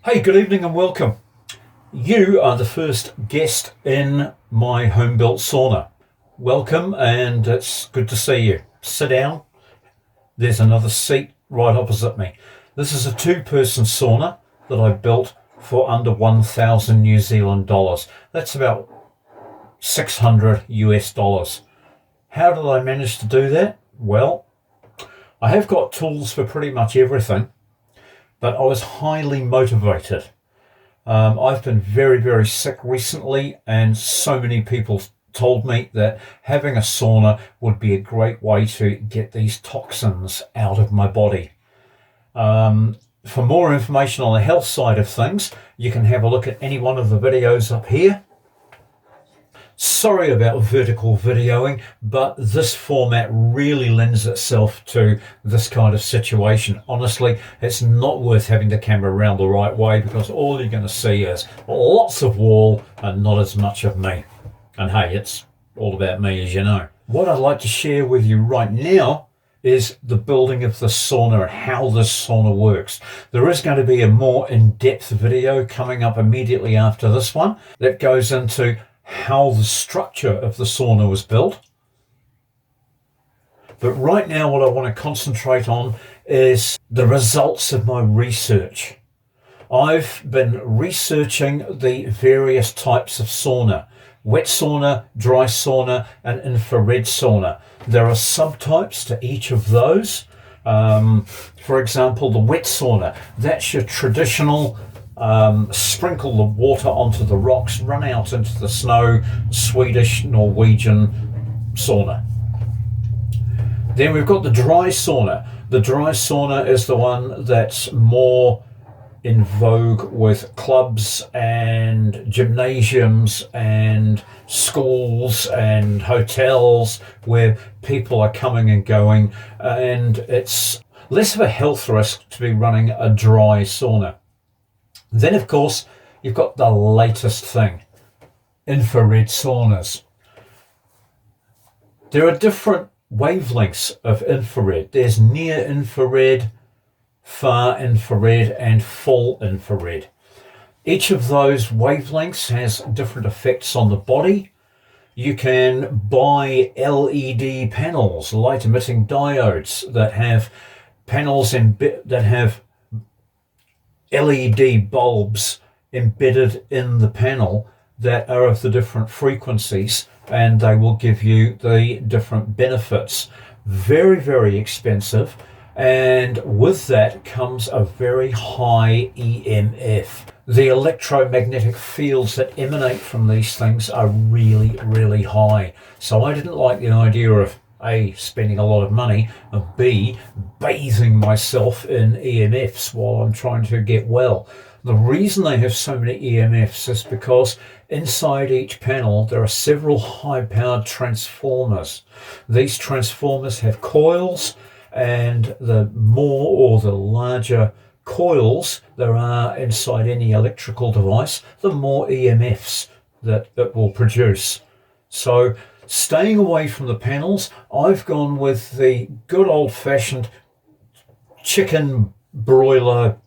Hey, good evening and welcome. You are the first guest in my home-built sauna. Welcome, and it's good to see you. Sit down. There's another seat right opposite me. This is a two-person sauna that I built for under 1,000 New Zealand dollars. That's about 600 US dollars. How did I manage to do that? Well, I have got tools for pretty much everything, but I was highly motivated. I've been very, very sick recently, and so many people told me that having a sauna would be a great way to get these toxins out of my body. For more information on the health side of things, you can have a look at any one of the videos up here. Sorry about vertical videoing, but this format really lends itself to this kind of situation. Honestly, it's not worth having the camera around the right way, because all you're going to see is lots of wall and not as much of me. And hey, it's all about me, as you know. What I'd like to share with you right now is the building of the sauna and how this sauna works. There is going to be a more in-depth video coming up immediately after this one that goes into how the structure of the sauna was built. But right now what I want to concentrate on is the results of my research. I've been researching the various types of sauna: wet sauna, dry sauna, and infrared sauna. There are subtypes to each of those. For example, the wet sauna, that's your traditional sprinkle the water onto the rocks, run out into the snow, Swedish, Norwegian sauna. Then we've got the dry sauna. The dry sauna is the one that's more in vogue with clubs and gymnasiums and schools and hotels, where people are coming and going, and it's less of a health risk to be running a dry sauna. Then, of course, you've got the latest thing, infrared saunas. There are different wavelengths of infrared. There's near infrared, far infrared, and full infrared. Each of those wavelengths has different effects on the body. You can buy LED panels, light emitting diodes, that have panels that have LED bulbs embedded in the panel that are of the different frequencies, and they will give you the different benefits. Very, very expensive, and with that comes a very high EMF. The electromagnetic fields that emanate from these things are really, really high. So I didn't like the idea of A, spending a lot of money, and B, bathing myself in EMFs while I'm trying to get well. The reason they have so many EMFs is because inside each panel there are several high-powered transformers. These transformers have coils, and the more or the larger coils there are inside any electrical device, the more EMFs that it will produce. So, staying away from the panels, I've gone with the good old-fashioned chicken broiler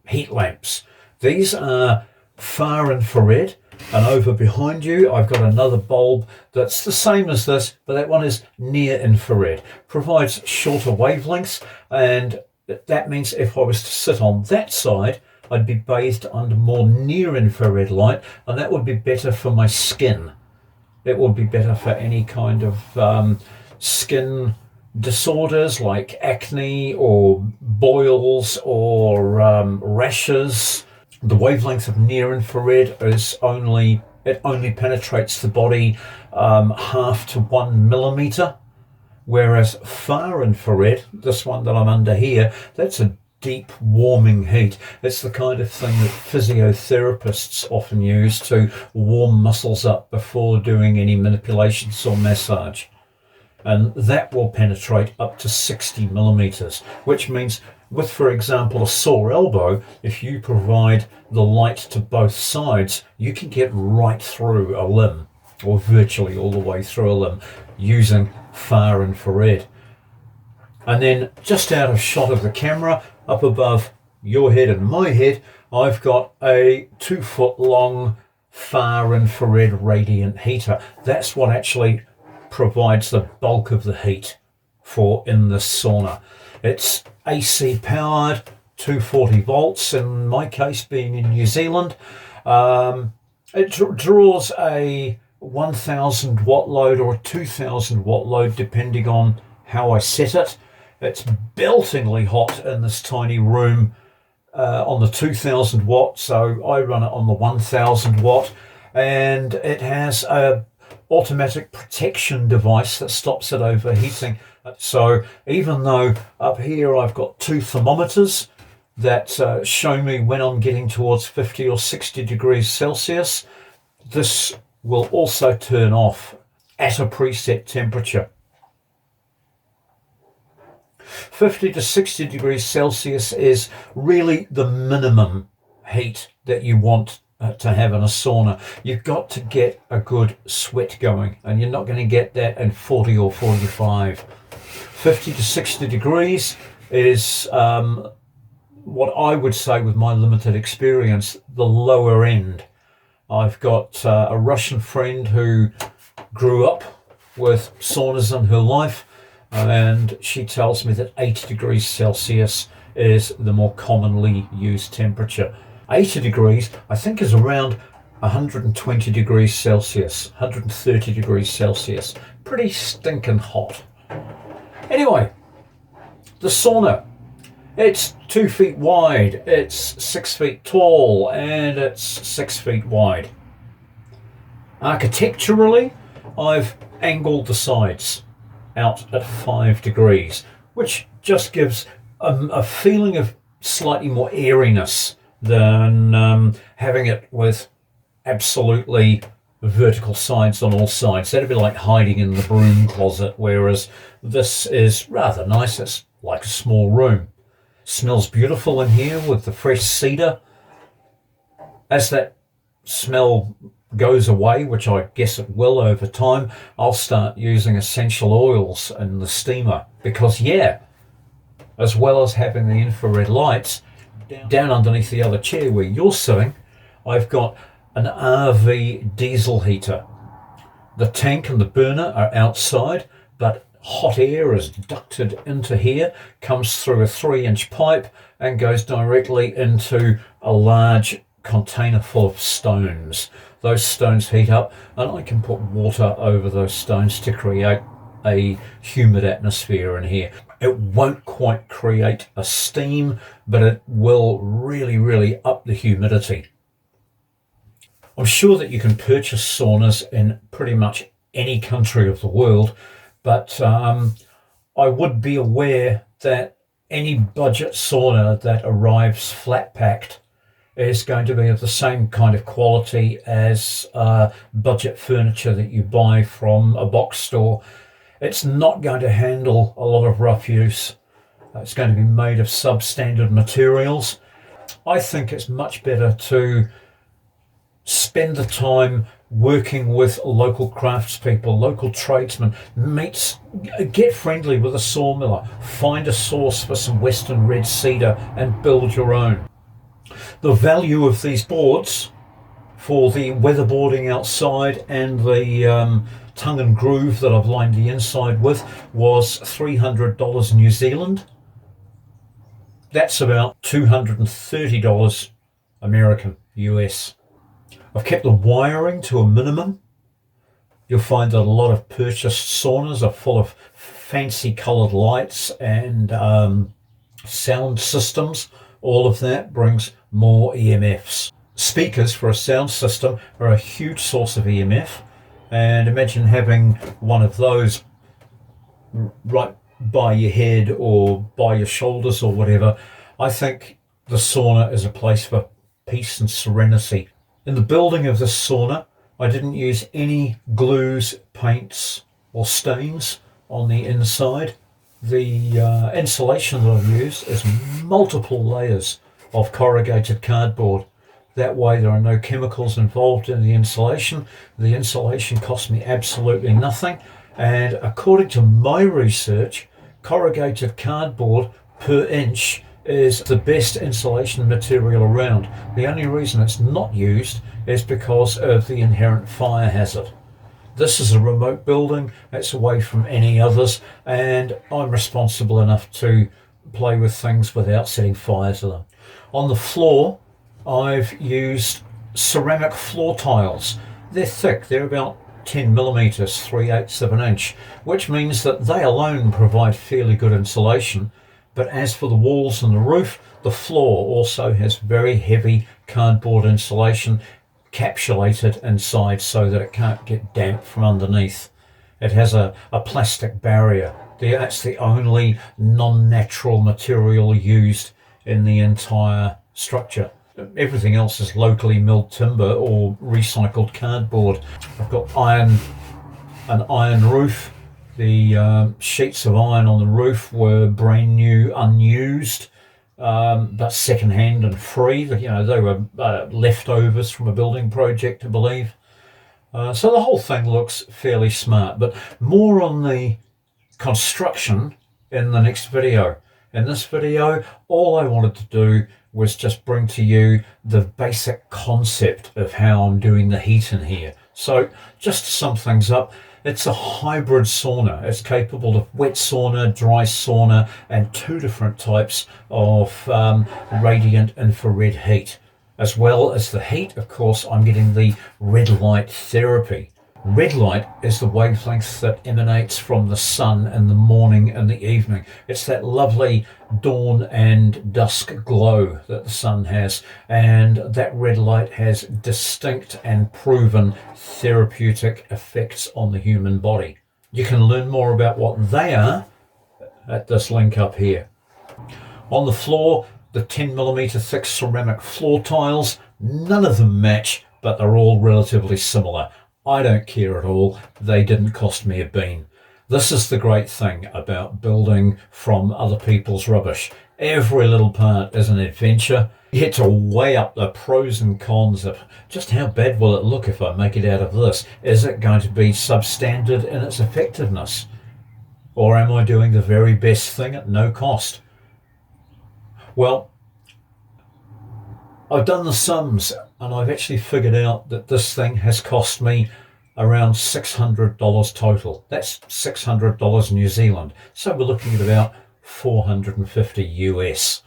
heat lamps. These are far infrared, and over behind you I've got another bulb that's the same as this, but that one is near infrared. Provides shorter wavelengths, and that means if I was to sit on that side, I'd be bathed under more near infrared light, and that would be better for my skin. It would be better for any kind of skin disorders like acne or boils or rashes. The wavelength of near infrared is only penetrates the body half to 1 millimeter, whereas far infrared, this one that I'm under here, that's a deep warming heat. It's the kind of thing that physiotherapists often use to warm muscles up before doing any manipulations or massage. And that will penetrate up to 60 millimeters, which means with, for example, a sore elbow, if you provide the light to both sides, you can get right through a limb, or virtually all the way through a limb, using far infrared. And then just out of shot of the camera, up above your head and my head, I've got a 2-foot long far infrared radiant heater. That's what actually provides the bulk of the heat for in this sauna. It's AC powered, 240 volts in my case, being in New Zealand. It draws a 1000 watt load or a 2000 watt load depending on how I set it. It's beltingly hot in this tiny room on the 2000 watt, so I run it on the 1000 watt, and it has a automatic protection device that stops it overheating. So even though up here I've got 2 thermometers that show me when I'm getting towards 50 or 60 degrees Celsius, this will also turn off at a preset temperature. 50 to 60 degrees Celsius is really the minimum heat that you want to have in a sauna. You've got to get a good sweat going, and you're not going to get that in 40 or 45. 50 to 60 degrees is what I would say, with my limited experience, the lower end. I've got a Russian friend who grew up with saunas in her life, and she tells me that 80 degrees Celsius is the more commonly used temperature. 80 degrees, I think, is around 120 degrees Celsius, 130 degrees Celsius. Pretty stinking hot. Anyway, the sauna. It's 2 feet wide, it's 6 feet tall, and it's 6 feet wide. Architecturally, I've angled the sides out at 5 degrees, which just gives a feeling of slightly more airiness than having it with absolutely vertical sides on all sides. That'd be like hiding in the broom closet, whereas this is rather nice. It's like a small room. Smells beautiful in here with the fresh cedar. As that smell goes away, which I guess it will over time, I'll start using essential oils in the steamer, because as well as having the infrared lights, down underneath the other chair where you're sitting, I've got an RV diesel heater. The tank and the burner are outside, but hot air is ducted into here, comes through a 3-inch pipe and goes directly into a large container full of stones. Those stones heat up, and I can put water over those stones to create a humid atmosphere in here. It won't quite create a steam, but it will really, really up the humidity. I'm sure that you can purchase saunas in pretty much any country of the world, but I would be aware that any budget sauna that arrives flat packed is going to be of the same kind of quality as budget furniture that you buy from a box store. It's not going to handle a lot of rough use. It's going to be made of substandard materials. I think it's much better to spend the time working with local craftspeople, local tradesmen, get friendly with a sawmiller, find a source for some Western red cedar and build your own. The value of these boards for the weatherboarding outside and the tongue and groove that I've lined the inside with was $300 New Zealand. That's about $230 American, US. I've kept the wiring to a minimum. You'll find that a lot of purchased saunas are full of fancy coloured lights and sound systems. All of that brings more EMFs. Speakers for a sound system are a huge source of EMF, and imagine having one of those right by your head or by your shoulders or whatever. I think the sauna is a place for peace and serenity. In the building of this sauna, I didn't use any glues, paints or stains on the inside. The insulation that I've used is multiple layers of corrugated cardboard. That way there are no chemicals involved in the insulation. The insulation cost me absolutely nothing. And according to my research, corrugated cardboard per inch is the best insulation material around. The only reason it's not used is because of the inherent fire hazard. This is a remote building, it's away from any others, and I'm responsible enough to play with things without setting fire to them. On the floor, I've used ceramic floor tiles. They're thick, they're about 10 millimeters, 3/8 of an inch, which means that they alone provide fairly good insulation. But as for the walls and the roof, the floor also has very heavy cardboard insulation capsulated inside so that it can't get damp from underneath. It has a plastic barrier. That's the only non-natural material used in the entire structure. Everything else is locally milled timber or recycled cardboard. I've got an iron roof. The sheets of iron on the roof were brand new, unused, but second-hand and free. You know, they were leftovers from a building project, I believe. So the whole thing looks fairly smart, but more on the construction in the next video. In this video, all I wanted to do was just bring to you the basic concept of how I'm doing the heat in here. So just to sum things up, it's a hybrid sauna. It's capable of wet sauna, dry sauna, and 2 different types of radiant infrared heat. As well as the heat, of course, I'm getting the red light therapy. Red light is the wavelength that emanates from the sun in the morning and the evening. It's that lovely dawn and dusk glow that the sun has, and that red light has distinct and proven therapeutic effects on the human body. You can learn more about what they are at this link up here. On the floor, the 10 millimeter thick ceramic floor tiles, none of them match, but they're all relatively similar. I don't care at all. They didn't cost me a bean. This is the great thing about building from other people's rubbish. Every little part is an adventure. You get to weigh up the pros and cons of just how bad will it look if I make it out of this. Is it going to be substandard in its effectiveness? Or am I doing the very best thing at no cost? Well, I've done the sums and I've actually figured out that this thing has cost me around $600 total. That's $600 New Zealand. So we're looking at about 450 US.